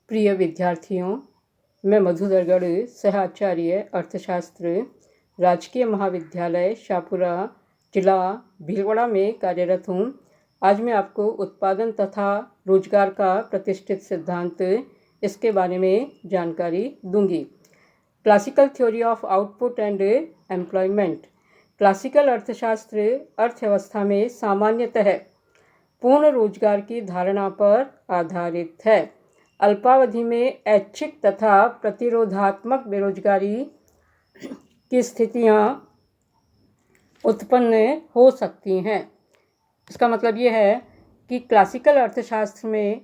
प्रिय विद्यार्थियों, मैं मधुदरगढ़ सहाचार्य अर्थशास्त्र राजकीय महाविद्यालय शाहपुरा जिला भीलवाड़ा में कार्यरत हूँ। आज मैं आपको उत्पादन तथा रोजगार का प्रतिष्ठित सिद्धांत इसके बारे में जानकारी दूंगी। Classical theory of output and employment. Classical अर्थशास्त्र अर्थव्यवस्था में सामान्यतः पूर्ण रोजगार की धारणा पर आधारित है। अल्पावधि में ऐच्छिक तथा प्रतिरोधात्मक बेरोजगारी की स्थितियां उत्पन्न हो सकती हैं। इसका मतलब ये है कि क्लासिकल अर्थशास्त्र में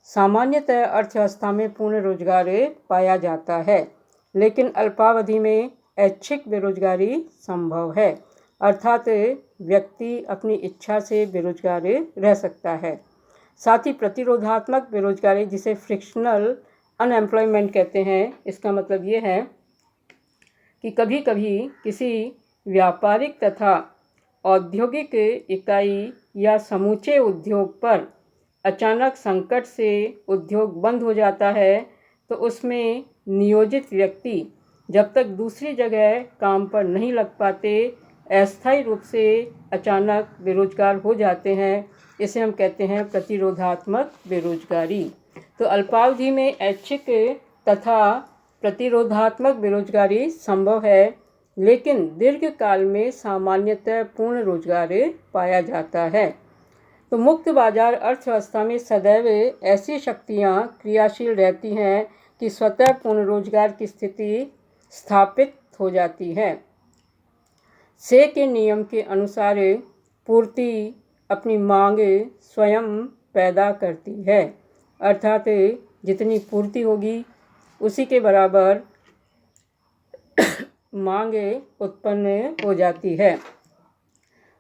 सामान्यतः अर्थव्यवस्था में पूर्ण रोजगार पाया जाता है, लेकिन अल्पावधि में ऐच्छिक बेरोजगारी संभव है, अर्थात व्यक्ति अपनी इच्छा से बेरोजगार रह सकता है। साथ ही प्रतिरोधात्मक बेरोजगारी, जिसे फ्रिक्शनल अनएम्प्लॉयमेंट कहते हैं, इसका मतलब ये है कि कभी कभी किसी व्यापारिक तथा औद्योगिक इकाई या समूचे उद्योग पर अचानक संकट से उद्योग बंद हो जाता है, तो उसमें नियोजित व्यक्ति जब तक दूसरी जगह काम पर नहीं लग पाते अस्थायी रूप से अचानक बेरोजगार हो जाते हैं। इसे हम कहते हैं प्रतिरोधात्मक बेरोजगारी। तो अल्पावधि में ऐच्छिक तथा प्रतिरोधात्मक बेरोजगारी संभव है, लेकिन दीर्घकाल में सामान्यतः पूर्ण रोजगार पाया जाता है। तो मुक्त बाजार अर्थव्यवस्था में सदैव ऐसी शक्तियां क्रियाशील रहती हैं कि स्वतः पूर्ण रोजगार की स्थिति स्थापित हो जाती है। से के नियम के अनुसार पूर्ति अपनी मांग स्वयं पैदा करती है, अर्थात जितनी पूर्ति होगी उसी के बराबर मांग उत्पन्न हो जाती है।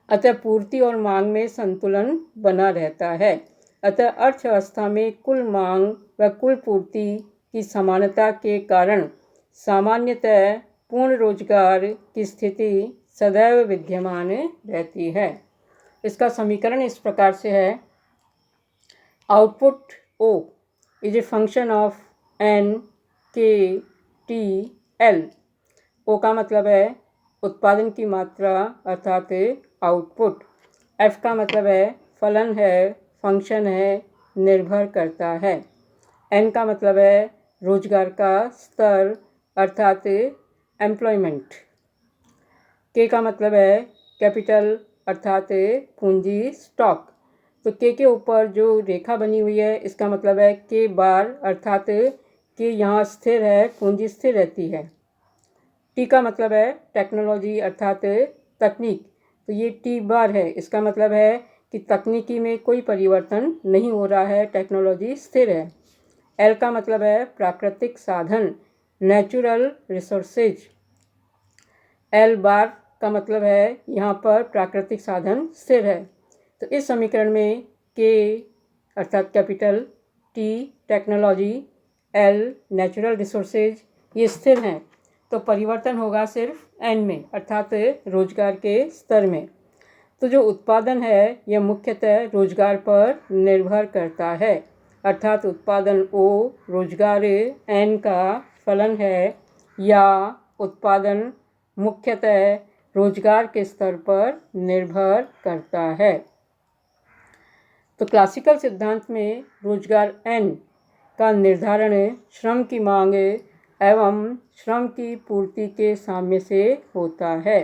अतः पूर्ति और मांग में संतुलन बना रहता है। अतः अर्थव्यवस्था में कुल मांग व कुल पूर्ति की समानता के कारण सामान्यतः पूर्ण रोजगार की स्थिति सदैव विद्यमान रहती है। इसका समीकरण इस प्रकार से है: output O is a function of N K T L। O का मतलब है उत्पादन की मात्रा अर्थात आउटपुट। F का मतलब है फलन है, फंक्शन है, निर्भर करता है। N का मतलब है रोजगार का स्तर अर्थात एम्प्लॉयमेंट। K का मतलब है कैपिटल अर्थात पूंजी, स्टॉक। तो के ऊपर जो रेखा बनी हुई है इसका मतलब है के बार, अर्थात के यहाँ स्थिर है, पूंजी स्थिर रहती है। टी का मतलब है टेक्नोलॉजी अर्थात तकनीक। तो ये टी बार है, इसका मतलब है कि तकनीकी में कोई परिवर्तन नहीं हो रहा है, टेक्नोलॉजी स्थिर है। एल का मतलब है प्राकृतिक साधन, नेचुरल रिसोर्सेज। एल बार का मतलब है यहाँ पर प्राकृतिक साधन स्थिर है। तो इस समीकरण में के अर्थात capital, T technology, L natural resources ये स्थिर हैं। तो परिवर्तन होगा सिर्फ एन में अर्थात रोजगार के स्तर में। तो जो उत्पादन है यह मुख्यतः रोजगार पर निर्भर करता है, अर्थात उत्पादन ओ रोजगार एन का फलन है, या उत्पादन मुख्यतः रोजगार के स्तर पर निर्भर करता है। तो क्लासिकल सिद्धांत में रोजगार एन का निर्धारण श्रम की मांग एवं श्रम की पूर्ति के साम्य से होता है।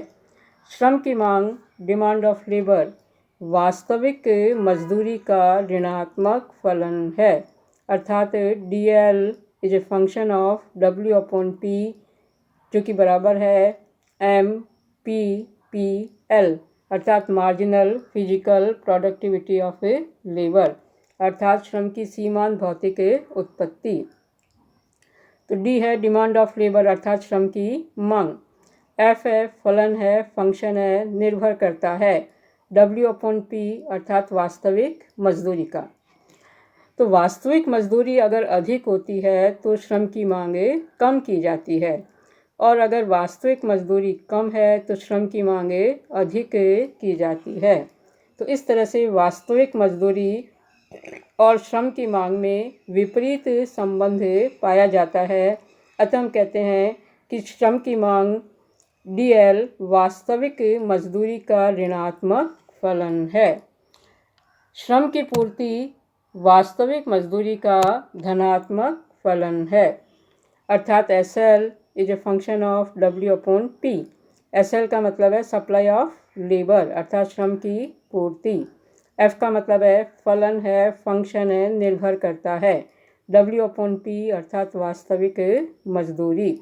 श्रम की मांग, डिमांड ऑफ लेबर, वास्तविक मजदूरी का ऋणात्मक फलन है, अर्थात DL is a function of W/P जो कि बराबर है MPPL, अर्थात marginal physical productivity of labour, अर्थात श्रम की सीमांत भौतिक उत्पत्ति। तो डी है डिमांड ऑफ लेबर अर्थात श्रम की मांग। एफ है फलन है, फंक्शन है, निर्भर करता है। W/P अर्थात वास्तविक मजदूरी का। तो वास्तविक मजदूरी अगर अधिक होती है तो श्रम की मांग कम की जाती है, और अगर वास्तविक मजदूरी कम है तो श्रम की मांग अधिक की जाती है। तो इस तरह से वास्तविक मजदूरी और श्रम की मांग में विपरीत संबंध पाया जाता है, अतः हम कहते हैं कि श्रम की मांग DL वास्तविक मजदूरी का ऋणात्मक फलन है। श्रम की पूर्ति वास्तविक मजदूरी का धनात्मक फलन है, अर्थात SL is a function of W/P। SL का मतलब है सप्लाई ऑफ लेबर अर्थात श्रम की पूर्ति। F का मतलब है फलन है, फंक्शन है, निर्भर करता है। W/P अर्थात वास्तविक मजदूरी।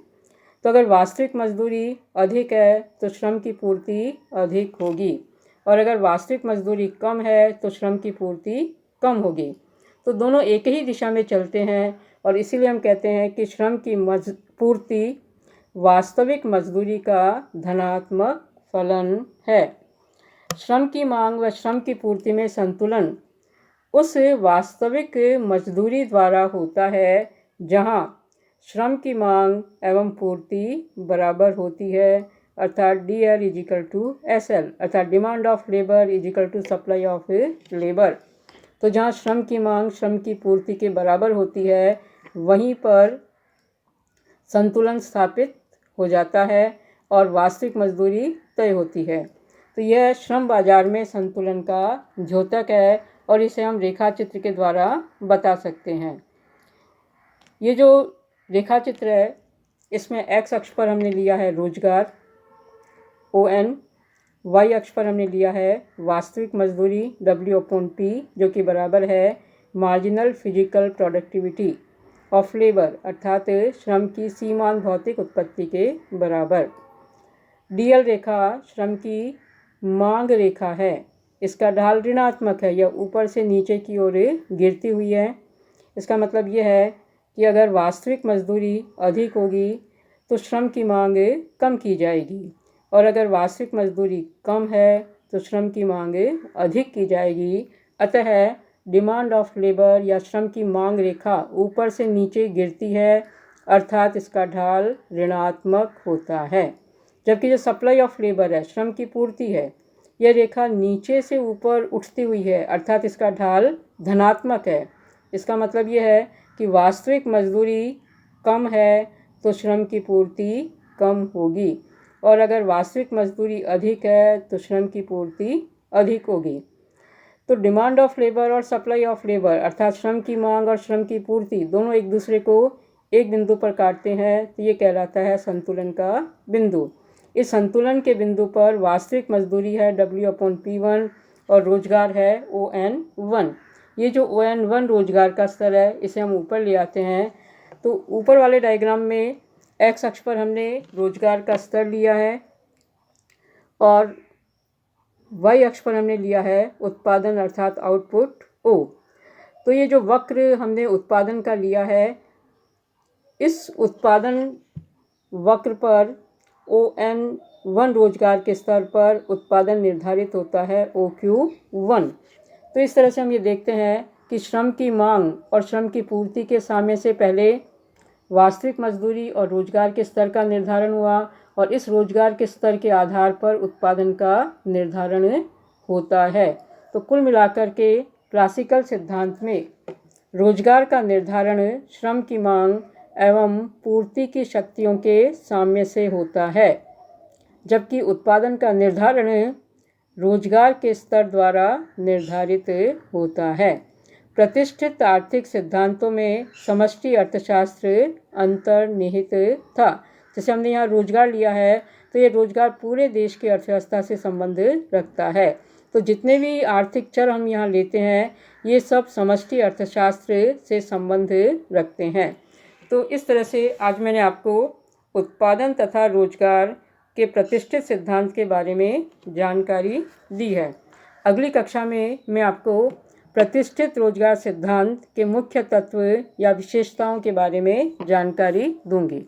तो अगर वास्तविक मजदूरी अधिक है तो श्रम की पूर्ति अधिक होगी, और अगर वास्तविक मजदूरी कम है तो श्रम की पूर्ति कम होगी। तो दोनों एक ही दिशा में चलते हैं, और इसीलिए हम कहते हैं कि श्रम की पूर्ति वास्तविक मजदूरी का धनात्मक फलन है। श्रम की मांग व श्रम की पूर्ति में संतुलन उस वास्तविक मजदूरी द्वारा होता है जहां श्रम की मांग एवं पूर्ति बराबर होती है, अर्थात DL = SL अर्थात demand of labour = supply of labour. तो जहाँ श्रम की मांग श्रम की पूर्ति के बराबर होती है वहीं पर संतुलन स्थापित हो जाता है और वास्तविक मजदूरी तय होती है। तो यह श्रम बाजार में संतुलन का द्योतक है, और इसे हम रेखा चित्र के द्वारा बता सकते हैं। ये जो रेखा चित्र है इसमें x अक्ष पर हमने लिया है रोजगार ON, y अक्ष पर हमने लिया है वास्तविक मजदूरी W/P जो कि बराबर है marginal physical productivity of labour अर्थात श्रम की सीमांत भौतिक उत्पत्ति के बराबर। DL रेखा श्रम की मांग रेखा है, इसका ढाल ऋणात्मक है, यह ऊपर से नीचे की ओर गिरती हुई है। इसका मतलब यह है कि अगर वास्तविक मजदूरी अधिक होगी तो श्रम की मांग कम की जाएगी, और अगर वास्तविक मजदूरी कम है तो श्रम की मांग अधिक की जाएगी। अतः डिमांड ऑफ लेबर या श्रम की मांग रेखा ऊपर से नीचे गिरती है, अर्थात इसका ढाल ऋणात्मक होता है। जबकि जो सप्लाई ऑफ लेबर है, श्रम की पूर्ति है, यह रेखा नीचे से ऊपर उठती हुई है, अर्थात इसका ढाल धनात्मक है। इसका मतलब यह है कि वास्तविक मजदूरी कम है तो श्रम की पूर्ति कम होगी, और अगर वास्तविक मजदूरी अधिक है तो श्रम की पूर्ति अधिक होगी। तो डिमांड ऑफ लेबर और सप्लाई ऑफ लेबर अर्थात श्रम की मांग और श्रम की पूर्ति दोनों एक दूसरे को एक बिंदु पर काटते हैं, तो ये कहलाता है संतुलन का बिंदु। इस संतुलन के बिंदु पर वास्तविक मजदूरी है W/P1 और रोजगार है ON1। ये जो ON1 रोजगार का स्तर है इसे हम ऊपर ले आते हैं। तो ऊपर वाले डायग्राम में x अक्ष पर हमने रोजगार का स्तर लिया है और y अक्ष पर हमने लिया है उत्पादन अर्थात आउटपुट O। तो ये जो वक्र हमने उत्पादन का लिया है, इस उत्पादन वक्र पर ON1 रोजगार के स्तर पर उत्पादन निर्धारित होता है OQ1। तो इस तरह से हम ये देखते हैं कि श्रम की मांग और श्रम की पूर्ति के सामने से पहले वास्तविक मजदूरी और रोजगार के स्तर का निर्धारण हुआ, और इस रोजगार के स्तर के आधार पर उत्पादन का निर्धारण होता है। तो कुल मिलाकर के क्लासिकल सिद्धांत में रोजगार का निर्धारण श्रम की मांग एवं पूर्ति की शक्तियों के साम्य से होता है, जबकि उत्पादन का निर्धारण रोजगार के स्तर द्वारा निर्धारित होता है। प्रतिष्ठित आर्थिक सिद्धांतों में समष्टि अर्थशास्त्र अंतर्निहित था। जैसे हमने यहाँ रोजगार लिया है तो ये रोजगार पूरे देश की अर्थव्यवस्था से संबंध रखता है। तो जितने भी आर्थिक चर हम यहाँ लेते हैं ये सब समष्टि अर्थशास्त्र से संबंध रखते हैं। तो इस तरह से आज मैंने आपको उत्पादन तथा रोजगार के प्रतिष्ठित सिद्धांत के बारे में जानकारी दी है। अगली कक्षा में मैं आपको प्रतिष्ठित रोजगार सिद्धांत के मुख्य तत्व या विशेषताओं के बारे में जानकारी दूंगी।